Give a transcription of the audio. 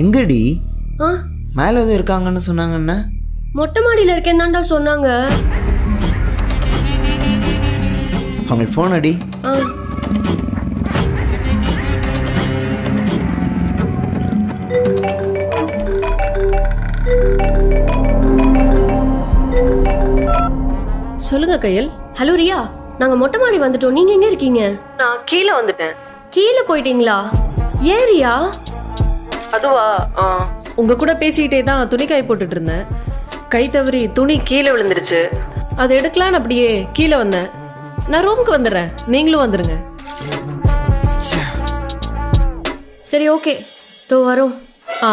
எங்கடி? ஆ மேலே எதுவும் இருக்காங்கன்னு சொன்னாங்கண்ணா. மொட்டை மாடியில் இருக்கேன் தான்டா சொன்னாங்க. அவங்களுக்கு ஃபோன் அடி. ஆ சொல்லுங்க கையல். ஹலோ ரியா, நாங்கள் மொட்டை மாடி வந்துட்டோம். நீங்கள் எங்கே இருக்கீங்க? நான் கீழே வந்துட்டேன். கீழே போயிட்டீங்களா? ஏன் ரியா? அதுவா, உங்க கூட பேசிக்கிட்டே தான் துணி காய போட்டுட்டு இருந்தேன். கை தவறி துணி கீழே விழுந்துருச்சு. அதை எடுக்கலான்னு அப்படியே கீழே வந்தேன். நான் ரூமுக்கு வந்துடுறேன், நீங்களும் வந்துருங்க. சரி ஓகே, தோ வரோம். ஆ